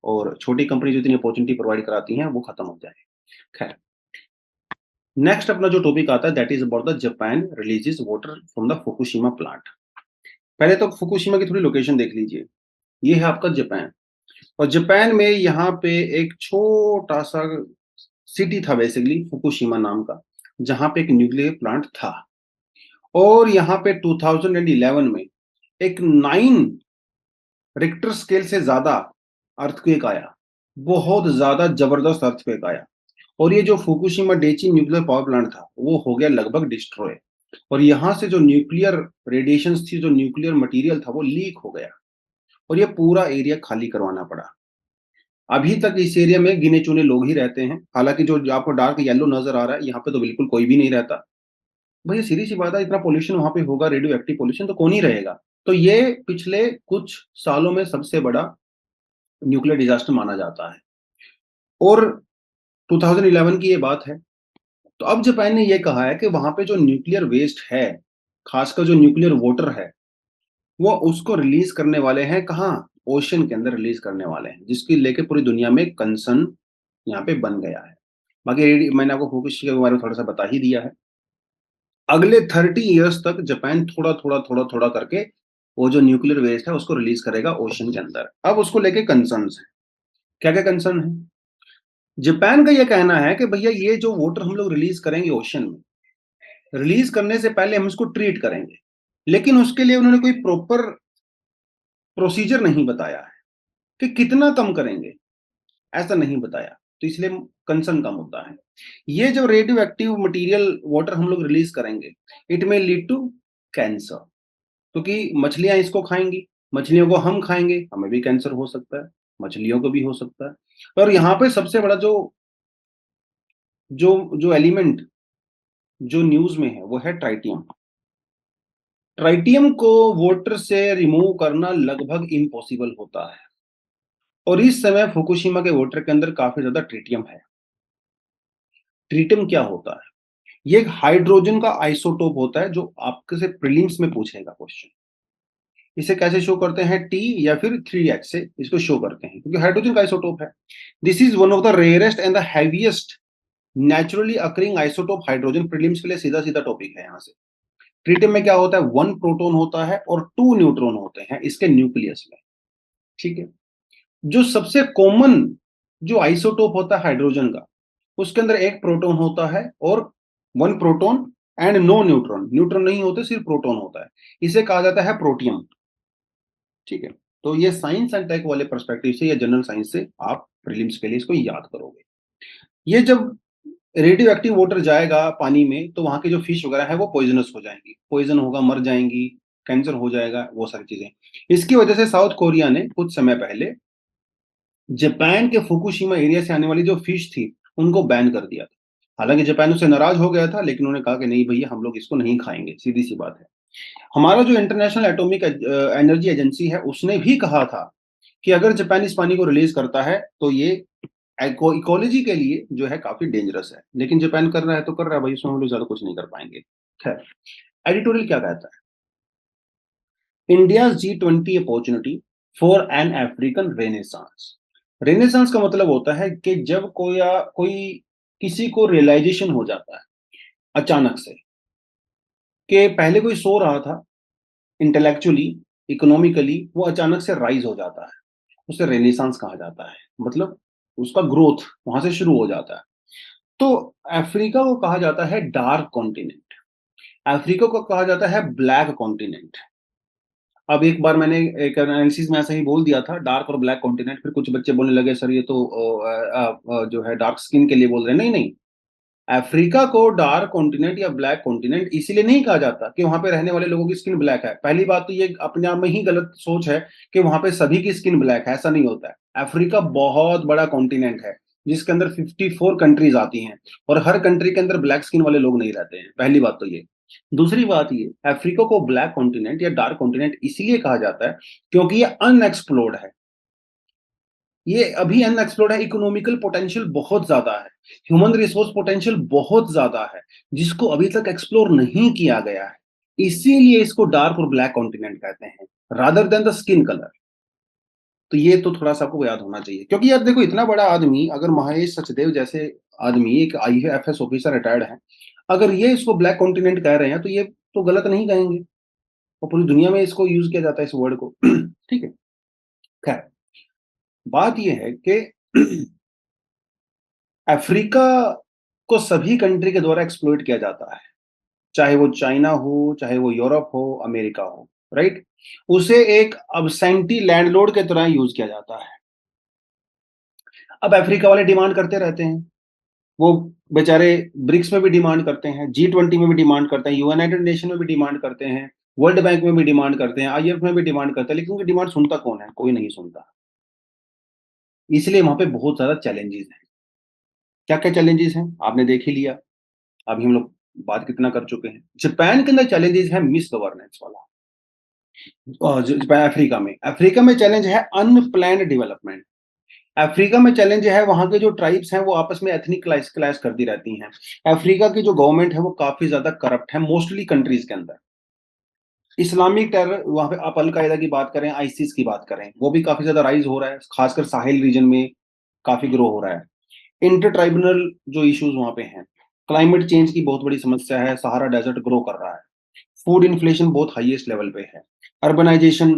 और छोटी कंपनी जो इतनी अपॉर्चुनिटी प्रोवाइड कराती हैं वो खत्म हो जाए। खैर, नेक्स्ट अपना जो टॉपिक आता है that is about the Japan releases water from the Fukushima plant. पहले तो फुकुशिमा की थोड़ी लोकेशन देख लीजिए। ये है आपका जापान, और जापान में यहाँ पे एक छोटा सा सिटी था बेसिकली, फुकुशिमा नाम का, जहाँ पे एक न्यूक्लियर प्लांट था। और यहाँ पे 2011 में एक 9 रिक्टर स्केल से ज्यादा अर्थक्वेक आया। बहुत ज्यादा जबरदस्त अर्थक्वेक आया। और ये जो फुकुशिमा डेची न्यूक्लियर पावर प्लांट था वो हो गया लगभग डिस्ट्रॉय। और यहाँ से जो न्यूक्लियर रेडिएशंस थी, जो न्यूक्लियर मटेरियल था, वो लीक हो गया और ये पूरा एरिया खाली करवाना पड़ा। अभी तक इस एरिया में गिने-चुने लोग ही रहते हैं। हालाँकि जो आपको डार्क येलो नज़र आ रहा है, यहाँ पे तो बिल्कुल कोई भी नहीं रहता। भई सीधी-सी बात है, इतना पॉल्यूशन वहाँ पे होगा, रेडियो एक्टिव पॉल्यूशन, तो कौन ही रहेगा? तो ये पिछले कुछ सालों में सबसे बड़ा न्यूक्लियर डिज़ास्टर माना जाता है और 2011 की ये बात है। तो अब जापान ने ये कहा है कि वहाँ पे जो न्यूक्लियर वेस्ट है, खासकर जो न्यूक्लियर वाटर है, वो उसको रिलीज़ करने वाले हैं कहाँ? ओशन के अंदर रिलीज़ करने वाले हैं, जिसकी लेके पूरी दुनिया में कंसर्न यहाँ पे बन गया है। बाकी मैंने आपको फुकुशिमा के बारे में थोड़ा-सा बता ही दिया है। अगले 30 इयर्स तक जापान थोड़ा-थोड़ा करके वो जो न्यूक्लियर वेस्ट है उसको रिलीज़ करेगा ओशन के अंदर। अब उसको लेके कंसर्न्स हैं। क्या-क्या कंसर्न है? जापान का ये कहना है कि भैया ये जो वाटर हम लोग रिलीज़ करेंगे ओशन में, रिलीज़ करने से पहले हम इसको ट्रीट करेंगे। लेकिन उसके लिए उन्होंने कोई प्रॉपर प्रोसीजर नहीं बताया है कि कितना कम करेंगे, ऐसा नहीं बताया। तो इसलिए कंसर्न का मुद्दा है। ये जो रेडियो एक्टिव मटेरियल वाटर हम लोग रिलीज़ करेंगे, it may lead to cancer. क्योंकि मछलियाँ इसको खाएँगी, मछलियों को हम खाएँगे, हमें भी कैंसर हो सकता है, मछलियों को भी हो सकता है। और यहाँ पे सबसे बड़ा जो जो जो एलिमेंट जो न्यूज़ में है, वो है ट्राइटियम। ट्राइटियम को वाटर से रिमूव करना लगभग इम्पॉसिबल होता है और इस समय फुकुशिमा के वाटर के अंदर काफ़ी ज़्यादा ट्रिटियम है। ट्रिटियम क्या होता है? ये एक हाइड्रोजन का आइसोटोप होता है जो आपके से प्रीलिम्स में पूछेगा क्वेश्चन। इसे कैसे शो करते हैं? टी या फिर 3x से इसको शो करते हैं क्योंकि हाइड्रोजन का आइसोटोप है। This is one of the rarest and the heaviest naturally occurring isotope hydrogen. Prelims के लिए सीधा-सीधा टॉपिक है यहाँ से। ट्रिटियम में क्या होता है? 1 प्रोटॉन होता है और 2 न्यूट्रॉन होते हैं इसके न्यूक्लियस में, ठीक है? जो सबसे कॉमन जो आइसोटोप होता है हाइड्रोजन का, उसके अंदर 1 प्रोटॉन होता है और 1 proton and no neutron. Neutron नहीं होते, सिर्फ प्रोटॉन होता है। इसे कहा जाता है प्रोटियम, ठीक है? तो ये साइंस एंड टेक वाले पर्सपेक्टिव से या जनरल साइंस से आप प्रीलिम्स के लिए इसको याद करोगे। ये जब रेडियो एक्टिव वाटर जाएगा पानी में, तो वहाँ की जो फिश वगैरह है वो पॉइजनस हो जाएँगी। पॉइज़न होगा, मर जाएँगी, कैंसर हो जाएगा, वो सारी चीज़ें। इसकी वजह से साउथ कोरिया ने कुछ समय पहले जापान के फुकुशिमा एरिया से आने वाली जो फिश थी, उनको बैन कर दिया था। हालाँकि जापान उससे नाराज़ हो गया था, लेकिन उन्होंने कहा कि नहीं भैया हम लोग इसको नहीं खाएँगे, सीधी-सी बात है। हमारा जो इंटरनेशनल एटॉमिक एनर्जी एजेंसी है, उसने भी कहा था कि अगर जापान इस पानी को रिलीज़ करता है, तो ये इकोलॉजी के लिए जो है काफ़ी डेंजरस है। लेकिन जापान कर रहा है तो कर रहा है भाई, इसमें हम लोग ज़्यादा कुछ नहीं कर पाएँगे। खैर, एडिटोरियल क्या कहता है? India's G20 opportunity for an African renaissance. Renaissance का मतलब होता है कि जब कोई किसी को रियलाइज़ेशन हो जाता है अचानक से कि पहले कोई सो रहा था इंटेलेक्चुअली, इकोनॉमिकली, वो अचानक से राइज़ हो जाता है। उसे रेनेसांस कहा जाता है। मतलब उसका ग्रोथ वहाँ से शुरू हो जाता है। तो अफ्रीका को कहा जाता है डार्क कॉन्टिनेंट। अफ्रीका को कहा जाता है ब्लैक कॉन्टिनेंट। अब एक बार मैंने एक एनालिसिस में ऐसा ही बोल दिया था डार्क और ब्लैक कॉन्टिनेंट, फिर कुछ बच्चे बोलने लगे सर ये तो जो है डार्क स्किन के लिए बोल रहे हैं। नहीं, नहीं। अफ्रीका को डार्क कॉन्टिनेंट या ब्लैक कॉन्टिनेंट इसीलिए नहीं कहा जाता कि वहाँ पे रहने वाले लोगों की स्किन ब्लैक है। पहली बात तो ये अपने आप में ही गलत सोच है कि वहाँ पे सभी की स्किन ब्लैक है, ऐसा नहीं होता है। अफ्रीका बहुत बड़ा कॉन्टिनेंट है, जिसके अंदर 54 कंट्रीज़ आती हैं और हर कंट्री के अंदर ब्लैक स्किन वाले लोग नहीं रहते हैं, पहली बात तो ये। दूसरी बात ये, अफ्रीका को ब्लैक कॉन्टिनेंट या डार्क कॉन्टिनेंट इसलिए कहा जाता है क्योंकि ये अनएक्सप्लोर्ड है। ये अभी अनएक्सप्लोर्ड है, इकोनॉमिकल पोटेंशियल बहुत ज़्यादा है, ह्यूमन रिसोर्स पोटेंशियल बहुत ज़्यादा है, जिसको अभी तक एक्सप्लोर नहीं किया गया है। इसीलिए इसको डार्क और ब्लैक कॉन्टिनेंट कहते हैं, rather than the skin colour. तो ये तो थोड़ा-सा आपको याद होना चाहिए। क्योंकि यार देखो इतना बड़ा आदमी अगर महेश सचदेव जैसे आदमी एक आईएफएस ऑफिसर रिटायर्ड है, अगर ये इसको ब्लैक कॉन्टिनेंट कह रहे हैं, तो ये तो गलत नहीं कहेंगे और पूरी दुनिया में इसको यूज़ किया जाता है इस वर्ड को। ठीक है? खैर, बात ये है कि अफ्रीका को सभी कंट्री के द्वारा एक्सप्लॉइट किया जाता है, चाहे वो चाइना हो, चाहे वो यूरोप हो, अमेरिका हो, राइट? उसे एक अब्सेंटी लैंडलॉर्ड के तरह यूज़ किया जाता है। अब अफ्रीका वाले डिमांड करते रहते हैं, वो बेचारे ब्रिक्स में भी डिमांड करते हैं, G20 में भी डिमांड करते हैं, यूनाइटेड नेशन में भी डिमांड करते हैं, वर्ल्ड बैंक में भी डिमांड करते हैं, IMF में भी डिमांड करते हैं, लेकिन उनकी डिमांड सुनता कौन है? कोई नहीं सुनता। इसलिए वहां पे बहुत ज्यादा चैलेंजेस हैं। क्या क्या चैलेंजेस हैं आपने देख ही लिया, अभी हम लोग बात कितना कर चुके हैं। जापान के अंदर चैलेंजेस है मिस गवर्नेंस वाला। अफ्रीका में चैलेंज है अनप्लान्ड डेवलपमेंट। अफ्रीका में चैलेंज है वहां के जो ट्राइब्स हैं वो आपस में एथनिक क्लैश करती रहती हैं। अफ्रीका की जो गवर्नमेंट है वो काफी ज्यादा करप्ट है मोस्टली कंट्रीज के अंदर। इस्लामिक टेरर वहां पे आप अलकायदा की बात करें, आईसिस की बात करें, वो भी काफी ज्यादा राइज हो रहा है, खासकर साहिल रीजन में काफी ग्रो हो रहा है। इंटर ट्राइब्यूनल जो इश्यूज वहां पे हैं, क्लाइमेट चेंज की बहुत बड़ी समस्या है, सहारा डेजर्ट ग्रो कर रहा है, फूड इन्फ्लेशन बहुत हाईएस्ट लेवल पे है, अर्बनाइजेशन,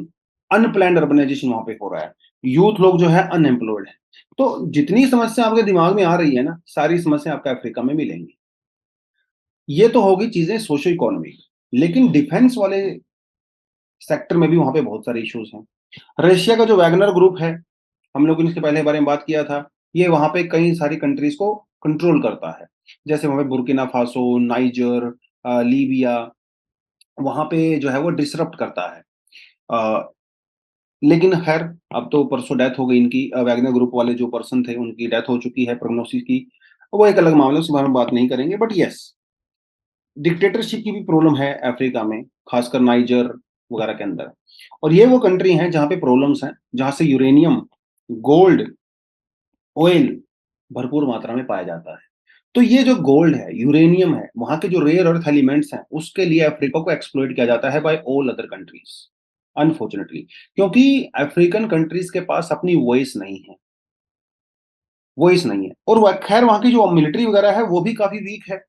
अनप्लैंड अर्बनाइजेशन वहां पे हो रहा है, यूथ लोग जो है अनएम्प्लॉयड है। तो जितनी समस्या आपके दिमाग में आ रही है ना, सारी समस्या आपको अफ्रीका में मिलेंगी। ये तो होगी चीजें सोशो इकोनॉमिक, लेकिन डिफेंस वाले सेक्टर में भी वहां पे बहुत सारे इश्यूज हैं। रशिया का जो वैगनर ग्रुप है, हम लोग ने इसके पहले बारे में बात किया था, ये वहां पे कई सारी कंट्रीज को कंट्रोल करता है, जैसे वहां पे बुर्किना फासो, नाइजर, लीबिया, वहां पे जो है वो डिसरप्ट करता है। अ, लेकिन खैर अब तो परसों डेथ हो गई इनकी, वैगनर ग्रुप वाले जो पर्सन थे उनकी डेथ हो चुकी है, प्रोग्नोसिस की, वो एक अलग मामला है, उसके बारे में बात नहीं करेंगे। बट यस, डिक्टेटरशिप की भी प्रॉब्लम है अफ्रीका में, खासकर नाइजर वगैरह के अंदर। और ये वो कंट्री हैं जहाँ पे प्रॉब्लम्स हैं, जहाँ से यूरेनियम, गोल्ड, ऑयल भरपूर मात्रा में पाया जाता है। तो ये जो गोल्ड है, यूरेनियम है, वहां के जो रेयर अर्थ एलिमेंट्स हैं, उसके लिए अफ्रीका को एक्सप्लॉइट किया जाता है by all other countries, unfortunately. क्योंकि अफ्रीकन कंट्रीज के पास अपनी वॉइस नहीं है। और खैर वहां की जो मिलिट्री वगैरह है वो भी काफी वीक है।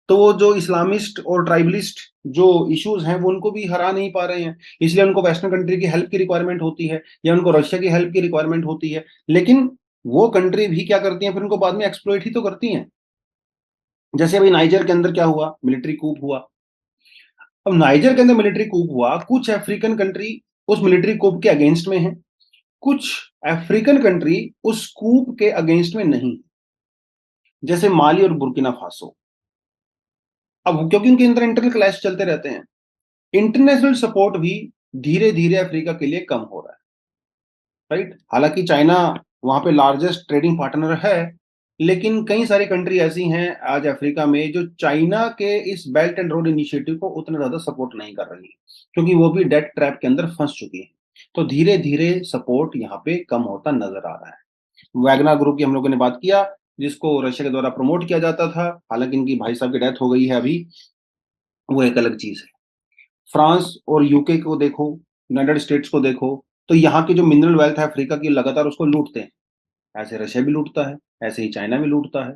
तो वो जो इस्लामिस्ट और ट्राइबलिस्ट जो इश्यूज हैं वो उनको भी हरा नहीं पा रहे हैं, इसलिए उनको वेस्टर्न कंट्री की हेल्प की रिक्वायरमेंट होती है, या उनको रशिया की हेल्प की रिक्वायरमेंट होती है। लेकिन वो कंट्री भी क्या करती हैं, फिर उनको बाद में एक्सप्लॉइट ही तो करती हैं। जैसे अभी नाइजर के अंदर क्या हुआ, मिलिट्री कूप हुआ। अब नाइजर के अंदर मिलिट्री कूप हुआ, कुछ अफ्रीकन कंट्री उस मिलिट्री कूप के अगेंस्ट में है, कुछ अफ्रीकन कंट्री उस कूप के अगेंस्ट में नहीं, जैसे माली और बुर्किना फासो। अब क्योंकि उनके अंदर इंटरनल क्लैश चलते रहते हैं, इंटरनेशनल सपोर्ट भी धीरे धीरे अफ्रीका के लिए कम हो रहा है, राइट। हालांकि चाइना वहां पे लार्जेस्ट ट्रेडिंग पार्टनर है, लेकिन कई सारी कंट्री ऐसी हैं आज अफ्रीका में जो चाइना के इस बेल्ट एंड रोड इनिशिएटिव को उतना ज्यादा सपोर्ट नहीं कर रही है, क्योंकि वो भी डेट ट्रैप के अंदर फंस चुकी है। तो धीरे धीरे सपोर्ट यहाँ पे कम होता नजर आ रहा है। वैगनर ग्रुप की हम लोगों ने बात किया, जिसको रशिया के द्वारा प्रमोट किया जाता था, हालांकि इनकी भाई साहब की डेथ हो गई है अभी, वो एक अलग चीज है। फ्रांस और यूके को देखो, यूनाइटेड स्टेट्स को देखो, तो यहाँ की जो मिनरल वेल्थ है अफ्रीका की, लगातार उसको लूटते हैं। ऐसे रशिया भी लूटता है, ऐसे ही चाइना भी लूटता है।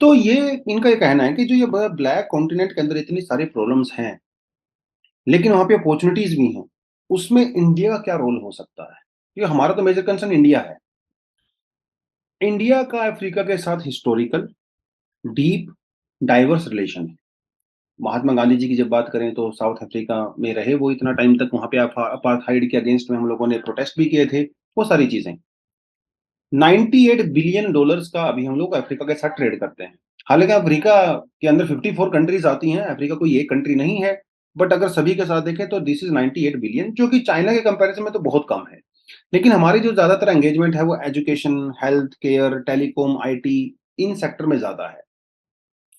तो ये इनका ये कहना है कि जो ये ब्लैक कॉन्टिनेंट के अंदर इतनी सारी प्रॉब्लम्स हैं, लेकिन वहां पे अपॉर्चुनिटीज भी हैं, उसमें इंडिया का क्या रोल हो सकता है? क्योंकि हमारा तो मेजर कंसर्न इंडिया है। इंडिया का अफ्रीका के साथ हिस्टोरिकल, डीप, डाइवर्स रिलेशन है। महात्मा गांधी जी की जब बात करें तो साउथ अफ्रीका में रहे वो इतना टाइम तक, वहां पे अपार्थाइड के अगेंस्ट में हम लोगों ने प्रोटेस्ट भी किए थे, वो सारी चीजें। 98 बिलियन डॉलर्स का अभी हम लोग अफ्रीका के साथ ट्रेड करते हैं। हालांकि अफ्रीका के अंदर 54 कंट्रीज आती हैं, अफ्रीका कोई एक कंट्री नहीं है, बट अगर सभी के साथ देखें तो दिस इज 98 बिलियन, जो कि चाइना के कंपैरिजन में तो बहुत कम है। लेकिन हमारी जो ज्यादातर एंगेजमेंट है वो education, health care, telecom, IT, in sector में ज्यादा है,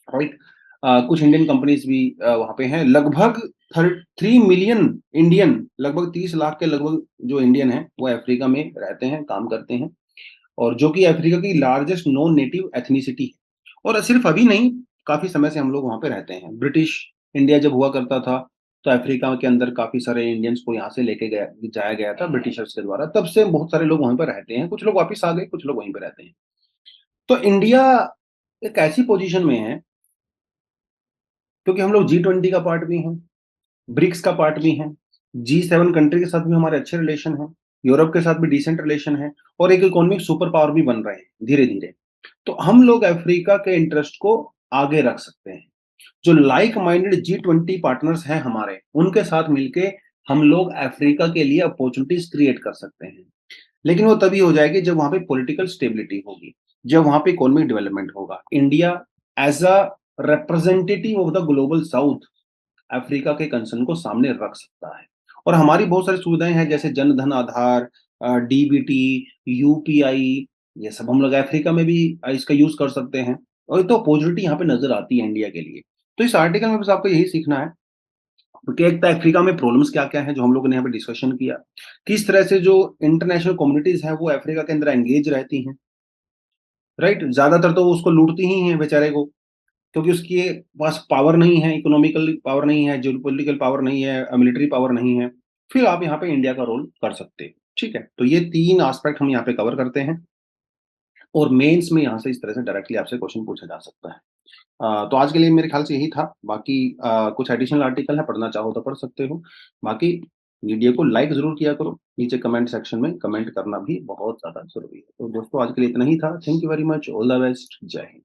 राइट। कुछ इंडियन कंपनीज भी वहां पे हैं। लगभग 3 मिलियन इंडियन, लगभग 30 लाख के लगभग जो इंडियन हैं वो अफ्रीका में रहते हैं, काम करते हैं, और जो कि अफ्रीका की लार्जेस्ट नॉन नेटिव एथनिसिटी है। और सिर्फ अभी नहीं, काफी समय से हम लोग वहां पे रहते हैं। ब्रिटिश इंडिया जब हुआ करता था तो अफ्रीका के अंदर काफी सारे इंडियंस को यहाँ से लेके गया जाया गया था ब्रिटिशर्स के द्वारा, तब से बहुत सारे लोग वहीं पर रहते हैं, कुछ लोग वापस आ गए, कुछ लोग वहीं पर रहते हैं। तो इंडिया एक ऐसी पोजीशन में है, क्योंकि हम लोग G20 का पार्ट भी हैं, ब्रिक्स का पार्ट भी हैं, G7 कंट्री के साथ भी हमारे अच्छे रिलेशन हैं, यूरोप के साथ भी डिसेंट रिलेशन है, और एक इकोनॉमिक सुपर पावर भी बन रहे हैं धीरे धीरे। तो हम लोग अफ्रीका के इंटरेस्ट को आगे रख सकते हैं। जो लाइक माइंडेड G20 पार्टनर्स हैं हमारे, उनके साथ मिलके हम लोग अफ्रीका के लिए अपॉर्चुनिटीज क्रिएट कर सकते हैं। लेकिन वो तभी हो जाएगी जब वहां पे पॉलिटिकल स्टेबिलिटी होगी। जब वहां पे इकोनॉमिक डेवलपमेंट होगा। India as a representative of the global south Africa के कंसर्न को सामने रख सकता है। और हमारी बहुत सारी सुविधाएं हैं, जैसे जन धन आधार, डीबीटी, यूपीआई, ये सब हम लोग अफ्रीका में भी इसका यूज कर सकते हैं। और तो अपॉर्चुनिटी यहाँ पे नजर आती है इंडिया के लिए। तो इस आर्टिकल में बस आपको यही सीखना है कि एक तो अफ्रीका में प्रॉब्लम्स क्या क्या हैं, जो हम लोगों ने यहाँ पे डिस्कशन किया। किस तरह से जो इंटरनेशनल कम्युनिटीज है वो अफ्रीका के अंदर एंगेज रहती हैं, राइट। ज्यादातर तो वो उसको लूटती ही हैं बेचारे को, क्योंकि उसके पास पावर नहीं है, इकोनॉमिकल पावर नहीं है, जियोपॉलिटिकल पावर नहीं है, मिलिट्री पावर नहीं है। फिर आप यहाँ पे इंडिया का रोल कर सकते हो। ठीक है, तो ये तीन एस्पेक्ट हम यहाँ पे कवर करते हैं। और मेंस में यहाँ से इस तरह से डायरेक्टली आपसे क्वेश्चन पूछा जा सकता है। तो आज के लिए मेरे ख्याल से यही था। बाकी कुछ एडिशनल आर्टिकल है, पढ़ना चाहो तो पढ़ सकते हो। बाकी वीडियो को लाइक जरूर किया करो, नीचे कमेंट सेक्शन में कमेंट करना भी बहुत ज्यादा जरूरी है। तो दोस्तों आज के लिए इतना ही था। Thank you very much, all the best, जय हिंद।